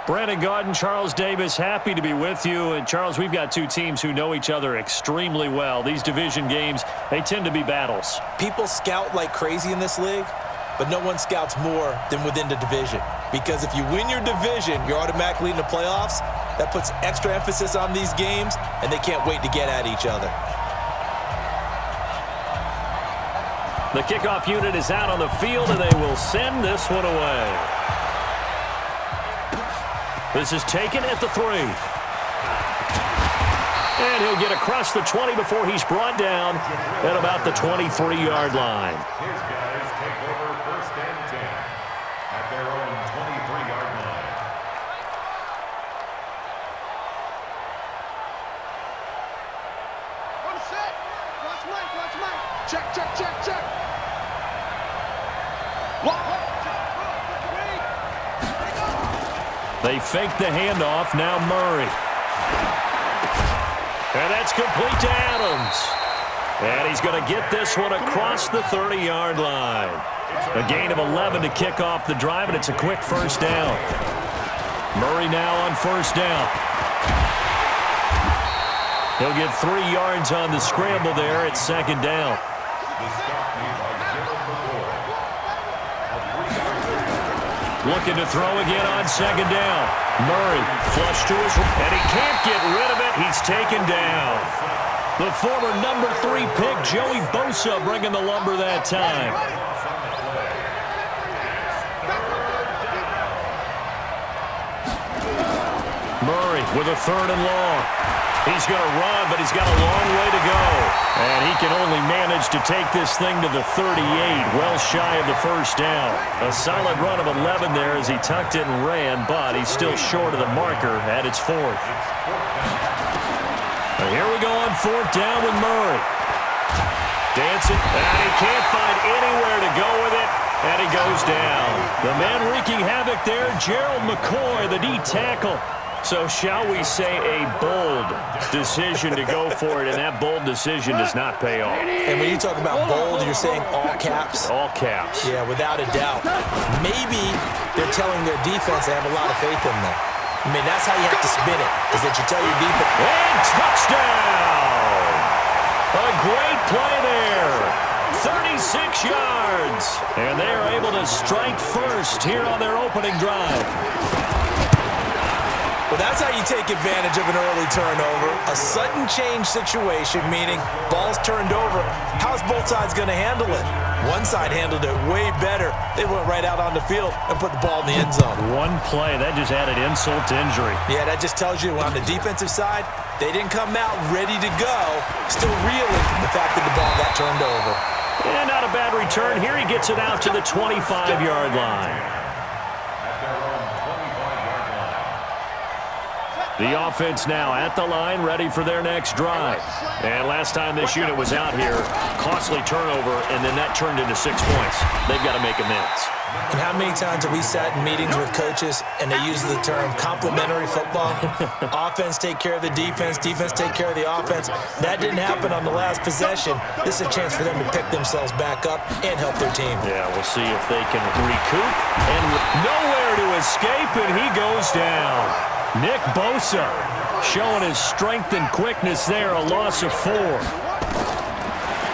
Brandon Gaudin, Charles Davis, happy to be with you. And, Charles, we've got two teams who know each other extremely well. These division games, they tend to be battles. People scout like crazy in this league, but no one scouts more than within the division. Because if you win your division, you're automatically in the playoffs. That puts extra emphasis on these games, and they can't wait to get at each other. The kickoff unit is out on the field, and they will send this one away. This is taken at the 3. And he'll get across the 20 before he's brought down at about the 23-yard line. His guys take over 1st and 10 at their own 23-yard line. One set. Watch Mike. Watch Mike. Check, check, check, check. They fake the handoff. Now Murray. And that's complete to Adams. And he's going to get this one across the 30-yard line. A gain of 11 to kick off the drive, and it's a quick first down. Murray now on first down. He'll get 3 yards on the scramble there at second down. Looking to throw again on second down. Murray flush to his, and he can't get rid of it. He's taken down. The former number 3 pick, Joey Bosa, bringing the lumber that time. Murray with a 3rd and long. He's going to run, but he's got a long way to go. And he can only manage to take this thing to the 38, well shy of the first down. A solid run of 11 there as he tucked it and ran, but he's still short of the marker at its 4th. And here we go on 4th down with Murray. Dancing, and he can't find anywhere to go with it, and he goes down. The man wreaking havoc there, Gerald McCoy, the D tackle. So shall we say a bold decision to go for it, and that bold decision does not pay off. And when you talk about bold, you're saying all caps? All caps. Yeah, without a doubt. Maybe they're telling their defense they have a lot of faith in them. I mean, that's how you have to spin it, is that you tell your defense. And touchdown! A great play there. 36 yards. And they are able to strike first here on their opening drive. Well, that's how you take advantage of an early turnover. A sudden change situation, meaning ball's turned over. How's both sides going to handle it? One side handled it way better. They went right out on the field and put the ball in the end zone. One play, that just added insult to injury. Yeah, that just tells you on the defensive side, they didn't come out ready to go, still reeling from the fact that the ball got turned over. And not a bad return. Here he gets it out to the 25-yard line. The offense now at the line, ready for their next drive. And last time this unit was out here, costly turnover, and then that turned into 6 points. They've got to make amends. And how many times have we sat in meetings with coaches and they use the term complementary football? Offense take care of the defense, defense take care of the offense. That didn't happen on the last possession. This is a chance for them to pick themselves back up and help their team. Yeah, we'll see if they can recoup. And nowhere to escape, and he goes down. Nick Bosa showing his strength and quickness there, a loss of 4.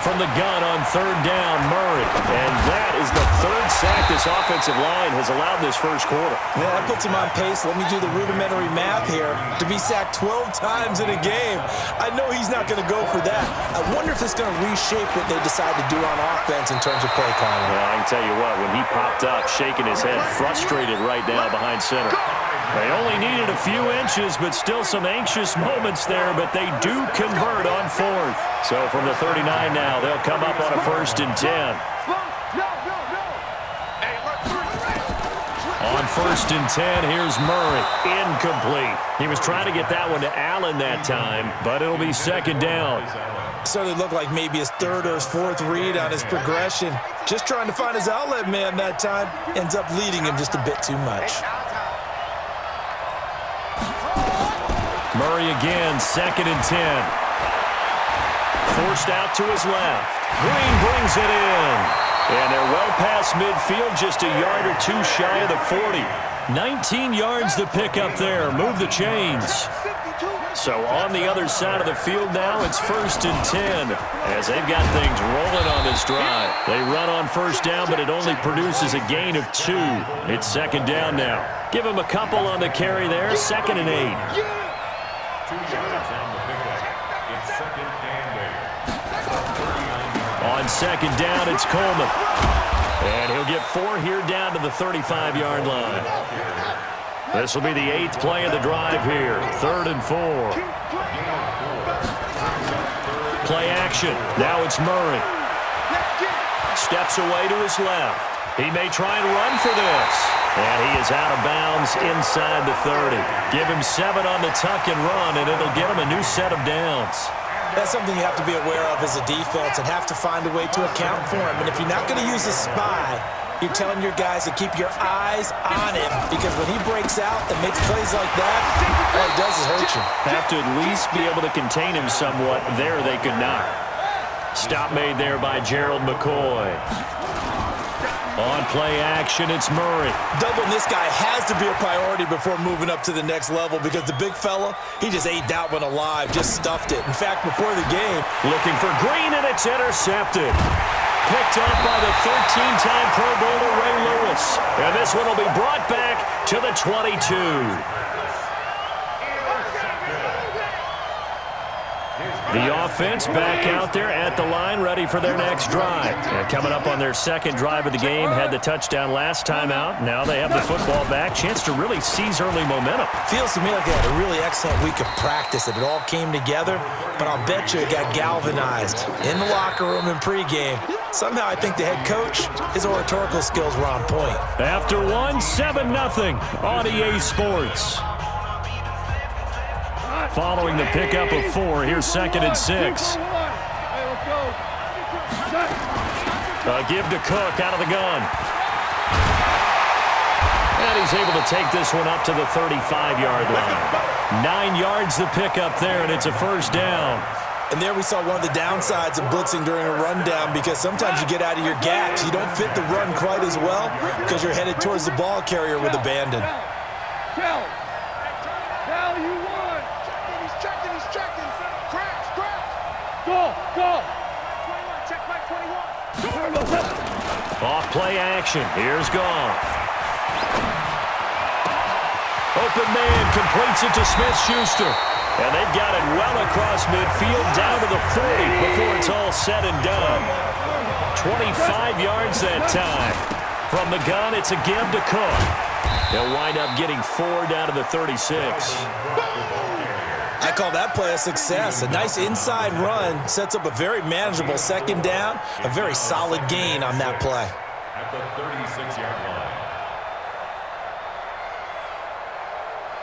From the gun on 3rd down, Murray. And that is the 3rd sack this offensive line has allowed this first quarter. Yeah, that puts him on pace. Let me do the rudimentary math here. To be sacked 12 times in a game, I know he's not going to go for that. I wonder if it's going to reshape what they decide to do on offense in terms of play calling. Well, I can tell you what, when he popped up, shaking his head, frustrated right now behind center. They only needed a few inches, but still some anxious moments there, but they do convert on 4th. So from the 39 now, they'll come up on a 1st and 10. On 1st and 10, here's Murray. Incomplete. He was trying to get that one to Allen that time, but it'll be 2nd down. Started to look like maybe his 3rd or his 4th read on his progression. Just trying to find his outlet man that time. Ends up leading him just a bit too much. Murray again, 2nd and 10. Forced out to his left. Green brings it in. And they're well past midfield, just a yard or two shy of the 40. 19 yards to pick up there. Move the chains. So on the other side of the field now, it's 1st and 10 as they've got things rolling on this drive. They run on 1st down, but it only produces a gain of 2. It's 2nd down now. Give them a couple on the carry there. 2nd and 8. 2 yards on the pickup. It's 2nd and 8. On 2nd down, it's Coleman. And he'll get 4 here down to the 35-yard line. This will be the 8th play of the drive here. 3rd and 4. Play action. Now it's Murray. Steps away to his left. He may try and run for this. And he is out of bounds inside the 30. Give him 7 on the tuck and run, and it'll get him a new set of downs. That's something you have to be aware of as a defense and have to find a way to account for him. And if you're not going to use a spy, you're telling your guys to keep your eyes on him, because when he breaks out and makes plays like that, all he does is hurt you. Have to at least be able to contain him somewhat. There they could not. Stop made there by Gerald McCoy. On play action, it's Murray. Doubling this guy has to be a priority before moving up to the next level, because the big fella, he just ate that one alive, just stuffed it. In fact, before the game, looking for Green, and it's intercepted. Picked up by the 13-time Pro Bowler Ray Lewis. And this one will be brought back to the 22. The offense back out there at the line, ready for their next drive. And coming up on their 2nd drive of the game, had the touchdown last time out. Now they have the football back. Chance to really seize early momentum. Feels to me like they had a really excellent week of practice, that it all came together. But I'll bet you it got galvanized in the locker room in pregame. Somehow I think the head coach, his oratorical skills were on point. After 7-0 on EA Sports. Following the pickup of 4, here's 2nd and 6. A give to Cook out of the gun. And he's able to take this one up to the 35-yard line. 9 yards to pick up there, and it's a 1st down. And there we saw one of the downsides of blitzing during a rundown, because sometimes you get out of your gaps. You don't fit the run quite as well because you're headed towards the ball carrier with abandon. Tell you won. He's checking. Crash. Go. 21, check back 21. Off play action. Here's Goff. Open man completes it to Smith-Schuster. And they've got it well across midfield down to the 40 before it's all said and done. 25 yards that time. From the gun, it's a give to Cook. They'll wind up getting 4 down to the 36. I call that play a success. A nice inside run sets up a very manageable 2nd down. A very solid gain on that play. At the 36-yard line.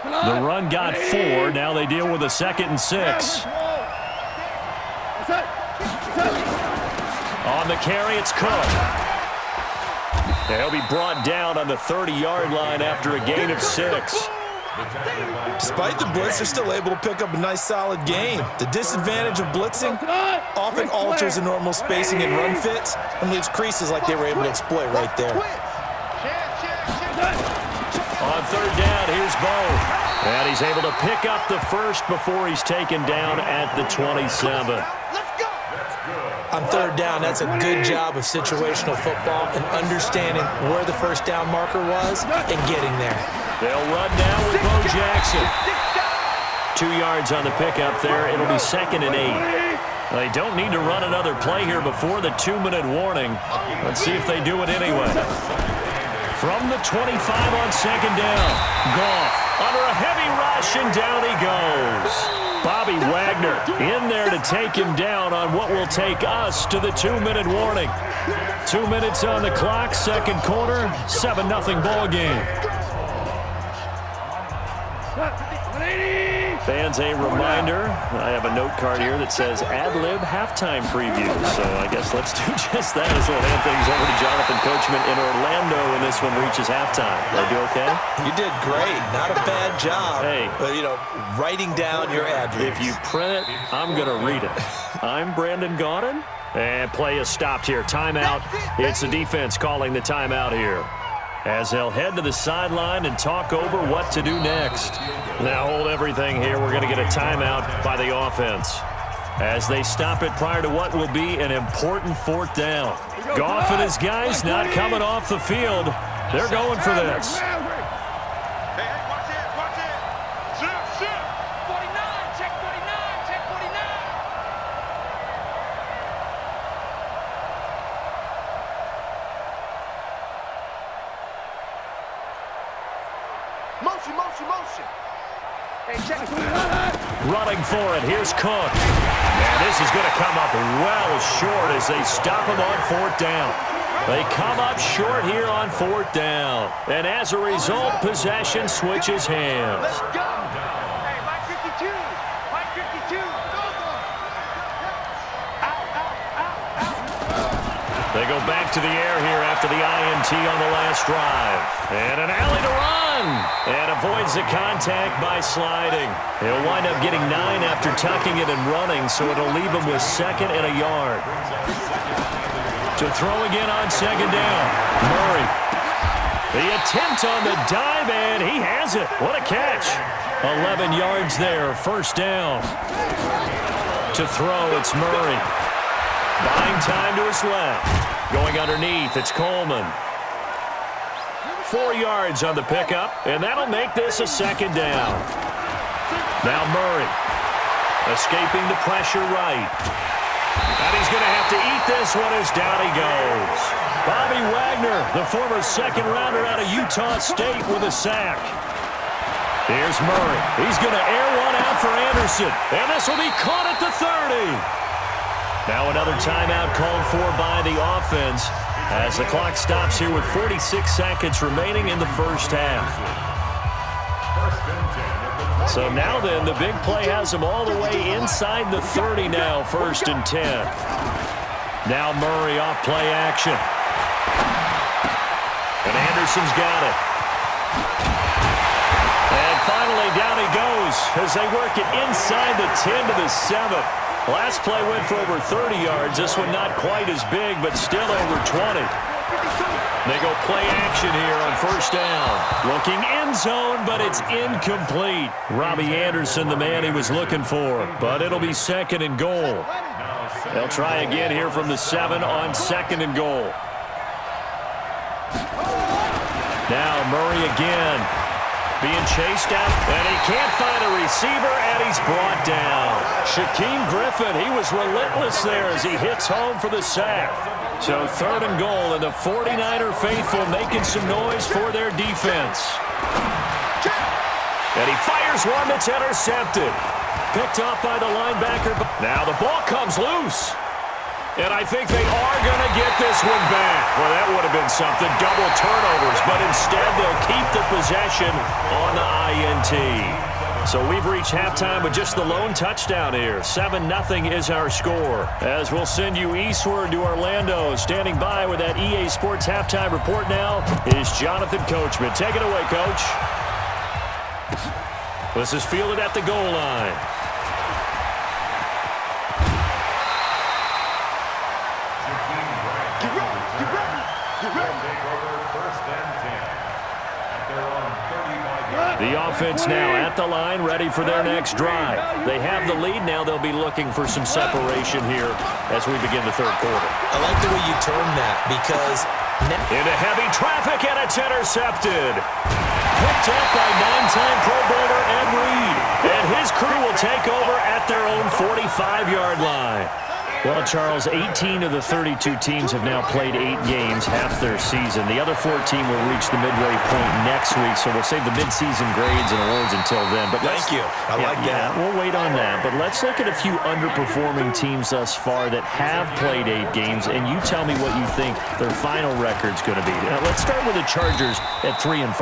The run got 4. Now they deal with a 2nd and 6. On the carry, it's Cook. He'll be brought down on the 30-yard line after a gain of 6. Despite the blitz, they're still able to pick up a nice solid gain. The disadvantage of blitzing often alters the normal spacing and run fits and leaves creases like they were able to exploit right there. On 3rd down, here's Bo. And he's able to pick up the 1st before he's taken down at the 27. On 3rd down, that's a good job of situational football and understanding where the 1st down marker was and getting there. They'll run now with Bo Jackson. 2 yards on the pickup there. It'll be 2nd and 8. They don't need to run another play here before the 2-minute warning. Let's see if they do it anyway. From the 25 on 2nd down. Goff under a heavy rush, and down he goes. Bobby Wagner in there to take him down on what will take us to the 2-minute warning. 2 minutes on the clock, 2nd quarter, 7-0 ball game. Fans, a reminder, I have a note card here that says ad-lib halftime preview. So I guess let's do just that as we'll hand things over to Jonathan Coachman in Orlando when this one reaches halftime. Did I do okay? You did great. Not a bad job. Hey. But, writing down your address. If you print it, I'm going to read it. I'm Brandon Gaudin. And play is stopped here. Timeout. It's the defense calling the timeout here. as they'll head to the sideline and talk over what to do next. Now hold everything here. We're going to get a timeout by the offense as they stop it prior to what will be an important 4th down. Goff and his guys not coming off the field. They're going for this. Motion. Hey, check. Running for it. Here's Cook. And this is going to come up well short as they stop him on 4th down. They come up short here on 4th down. And as a result, possession switches hands. Let's go. Hey, Mike 52. Mike 52. They go back to the air here after the INT on the last drive. And an alley to run. And avoids the contact by sliding. He'll wind up getting 9 after tucking it and running, so it'll leave him with 2nd and a yard. To throw again on 2nd down. Murray. The attempt on the dive, and he has it. What a catch. 11 yards there, 1st down. To throw, it's Murray. Buying time to his left. Going underneath, it's Coleman. 4 yards on the pickup, and that'll make this a 2nd down. Now Murray. Escaping the pressure right. And he's going to have to eat this one as down he goes. Bobby Wagner, the former 2nd rounder out of Utah State, with a sack. Here's Murray. He's going to air one out for Anderson. And this will be caught at the 30. Now another timeout called for by the offense as the clock stops here with 46 seconds remaining in the 1st half. So now then, the big play has him all the way inside the 30 now, 1st and 10. Now Murray off play action. And Anderson's got it. And finally down he goes as they work it inside the 10 to the 7. Last play went for over 30 yards. This one not quite as big, but still over 20. They go play action here on 1st down. Looking end zone, but it's incomplete. Robbie Anderson, the man he was looking for, but it'll be 2nd and goal. They'll try again here from the 7 on 2nd and goal. Now Murray again. Being chased out, and he can't find a receiver, and he's brought down. Shaquem Griffin, he was relentless there as he hits home for the sack. So 3rd and goal, and the 49er faithful making some noise for their defense. And he fires one that's intercepted. Picked off by the linebacker. Now the ball comes loose. And I think they are going to get this one back. Well, that would have been something. Double turnovers. But instead, they'll keep the possession on the INT. So we've reached halftime with just the lone touchdown here. 7-0 is our score. As we'll send you eastward to Orlando. Standing by with that EA Sports halftime report now is Jonathan Coachman. Take it away, Coach. This is fielded at the goal line. The offense now at the line, ready for their next drive. They have the lead. Now they'll be looking for some separation here as we begin the 3rd quarter. I like the way you term that because into heavy traffic, and it's intercepted. Picked up by 9-time Pro Bowler Ed Reed. And his crew will take over at their own 45-yard line. Well, Charles, 18 of the 32 teams have now played 8 games, half their season. The other 14 will reach the midway point next week, so we'll save the midseason grades and awards until then. But thank you. I like that. We'll wait on that. But let's look at a few underperforming teams thus far that have played 8 games, and you tell me what you think their final record's going to be. Now, let's start with the Chargers at 3-5.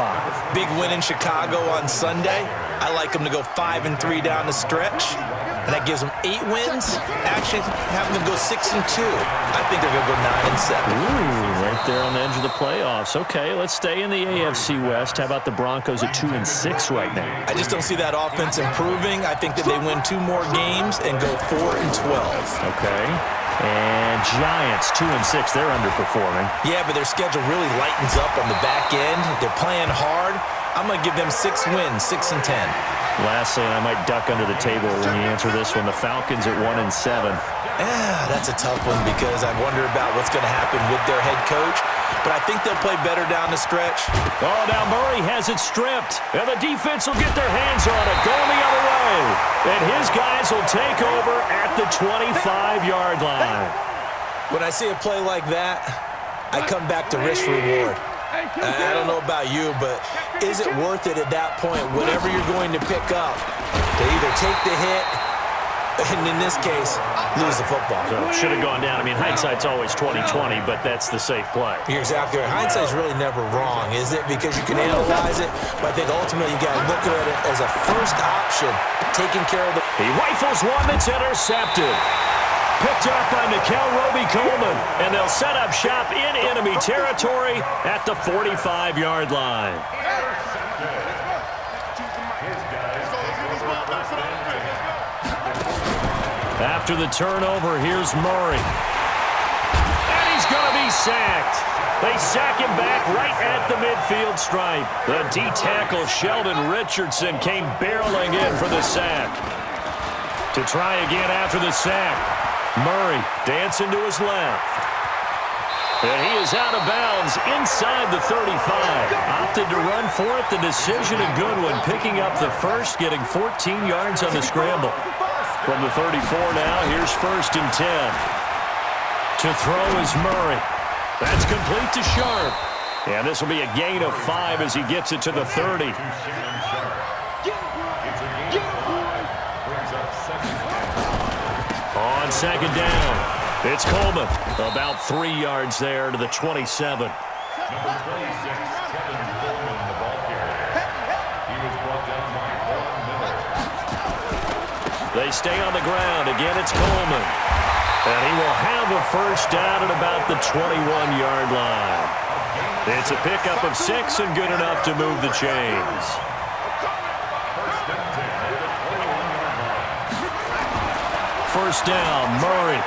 Big win in Chicago on Sunday. I like them to go 5-3 down the stretch. And that gives them 8 wins. Actually, having them go 6-2. I think they're going to go 9-7. Ooh, right there on the edge of the playoffs. Okay, let's stay in the AFC West. How about the Broncos at 2-6 right now? I just don't see that offense improving. I think that they win 2 more games and go 4-12. Okay. And Giants 2-6. They're underperforming. Yeah, but their schedule really lightens up on the back end. They're playing hard. I'm going to give them 6 wins, 6-10. Lastly, and I might duck under the table when you answer this one, the Falcons at 1-7. Yeah, that's a tough one because I wonder about what's going to happen with their head coach. But I think they'll play better down the stretch. Oh, now Murray has it stripped. And the defense will get their hands on it, going the other way. And his guys will take over at the 25-yard line. When I see a play like that, I come back to risk-reward. I don't know about you, but is it worth it at that point, whatever you're going to pick up, to either take the hit, and in this case, lose the football? So should have gone down. I mean, hindsight's always 20/20, but that's the safe play. You're exactly right. Hindsight's really never wrong, is it? Because you can analyze it, but I think ultimately you got to look at it as a first option, taking care of the... He rifles one that's intercepted. Picked up by Nikel Roby-Coleman, and they'll set up shop in enemy territory at the 45-yard line. After the turnover, here's Murray. And he's going to be sacked. They sack him back right at the midfield stripe. The D-tackle Sheldon Richardson came barreling in for the sack. To try again after the sack. Murray dancing to his left. And he is out of bounds inside the 35. Opted to run for it. The decision a good one. Picking up the first, getting 14 yards on the scramble. From the 34 now, here's 1st and 10. To throw is Murray. That's complete to Sharp. And this will be a gain of 5 as he gets it to the 30. On 2nd down, it's Coleman. About 3 yards there to the 27. Number 26, Kevin Coleman, the ball carrier. He was brought down by Vaughn Miller. They stay on the ground. Again, it's Coleman. And he will have a first down at about the 21-yard line. It's a pickup of 6 and good enough to move the chains. First down, Murray.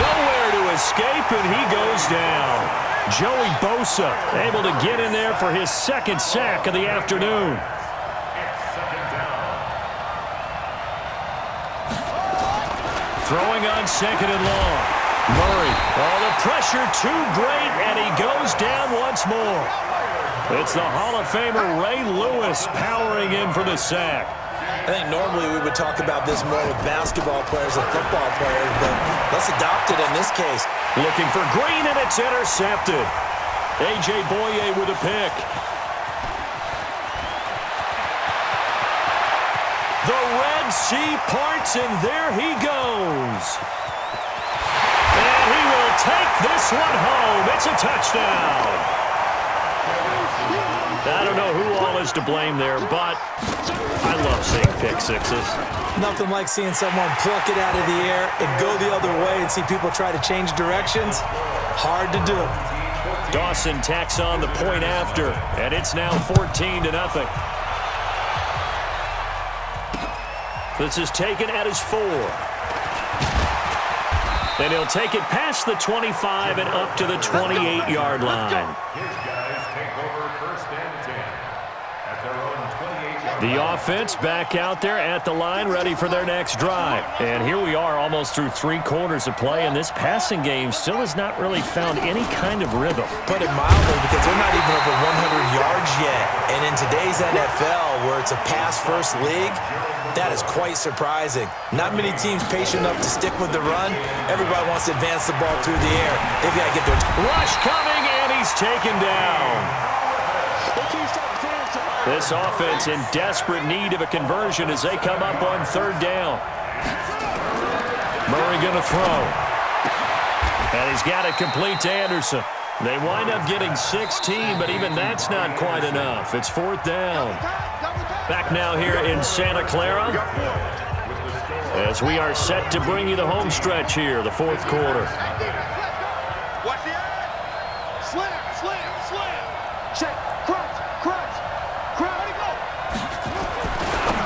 Nowhere to escape, and he goes down. Joey Bosa able to get in there for his 2nd sack of the afternoon. Throwing on 2nd and long. Murray, oh, the pressure too great, and he goes down once more. It's the Hall of Famer Ray Lewis powering in for the sack. I think normally we would talk about this more with basketball players and football players, but let's adopt it in this case. Looking for Green, and it's intercepted. A.J. Boye with a pick. The Red Sea parts, and there he goes. And he will take this one home. It's a touchdown. I don't know who all is to blame there, but I love seeing pick sixes. Nothing like seeing someone pluck it out of the air and go the other way and see people try to change directions. Hard to do. Dawson tacks on the point after, and it's now 14-0. This is taken at his 4. And he'll take it past the 25 and up to the 28-yard line. The offense back out there at the line, ready for their next drive. And here we are almost through 3 quarters of play, and this passing game still has not really found any kind of rhythm. Put it mildly, because they're not even over 100 yards yet. And in today's NFL, where it's a pass-first league, that is quite surprising. Not many teams patient enough to stick with the run. Everybody wants to advance the ball through the air. They've got to get their... Rush coming, and he's taken down. This offense in desperate need of a conversion as they come up on 3rd down. Murray going to throw. And he's got it complete to Anderson. They wind up getting 16, but even that's not quite enough. It's 4th down. Back now here in Santa Clara as we are set to bring you the home stretch here, the 4th quarter. Watch the eye. Slam. Check. Crunch. Ready, go.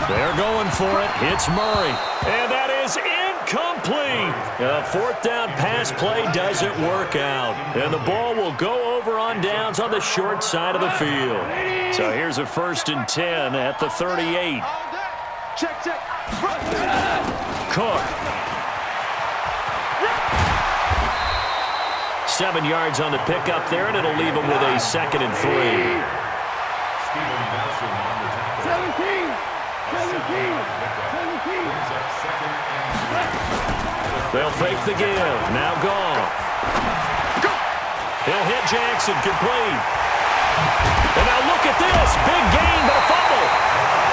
They're going for it. It's Murray. And that is Complete. A fourth down pass play doesn't work out. And the ball will go over on downs on the short side of the field. So here's a 1st and 10 at the 38. Check, check. Cook. 7 yards on the pickup there, and it'll leave him with a 2nd and 3. Steven Nelson on the tackle. 17. Brings up 2nd and 3. They'll fake the give. Now Goff. He'll hit Jackson. Complete. And now look at this. Big gain, but a fumble.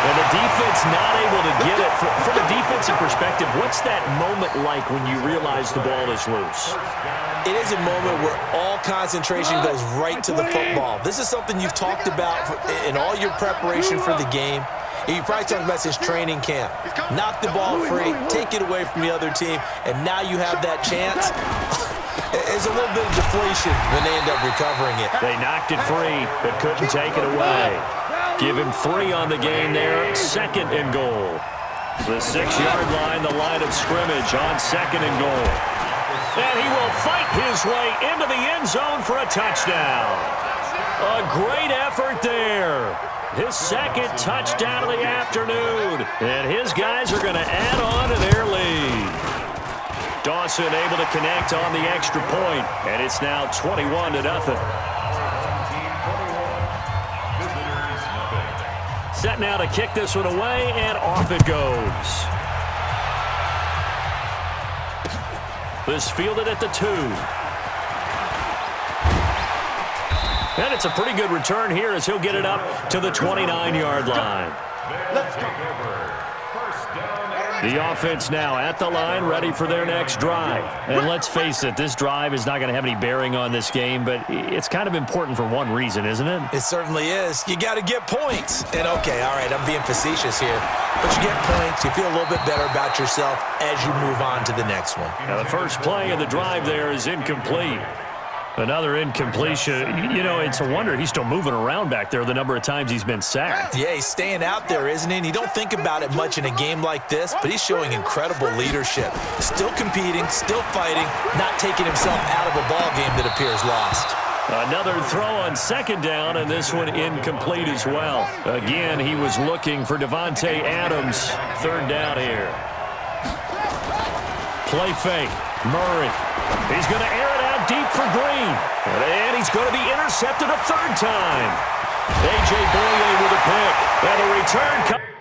And the defense not able to get it. From a defensive perspective, what's that moment like when you realize the ball is loose? It is a moment where all concentration goes right to the football. This is something you've talked about in all your preparation for the game. You probably talked about since training camp. Knock the ball free, take it away from the other team, and now you have that chance. There's a little bit of deflation when they end up recovering it. They knocked it free, but couldn't take it away. Give him 3 on the game there, 2nd and goal. The 6-yard line, the line of scrimmage on 2nd and goal. And he will fight his way into the end zone for a touchdown. A great effort there. His 2nd touchdown of the afternoon. And his guys are going to add on to their lead. Dawson able to connect on the extra point, and it's now 21-0. Set now to kick this one away, and off it goes. This fielded at the 2. And it's a pretty good return here as he'll get it up to the 29-yard line. Let's go. The offense now at the line, ready for their next drive. And let's face it, this drive is not going to have any bearing on this game, but it's kind of important for one reason, isn't it? It certainly is. You got to get points. And, okay, all right, I'm being facetious here. But you get points, you feel a little bit better about yourself as you move on to the next one. Now the first play of the drive there is incomplete. Another incompletion. You know, it's a wonder he's still moving around back there the number of times he's been sacked. Yeah, he's staying out there, isn't he? And you don't think about it much in a game like this, but he's showing incredible leadership. Still competing, still fighting, not taking himself out of a ball game that appears lost. Another throw on 2nd down, and this one incomplete as well. Again, he was looking for Devontae Adams. 3rd down here. Play fake. Murray. He's going to air it out deep for Green. And he's going to be intercepted a 3rd time. A.J. Boye with a pick. And a return comes.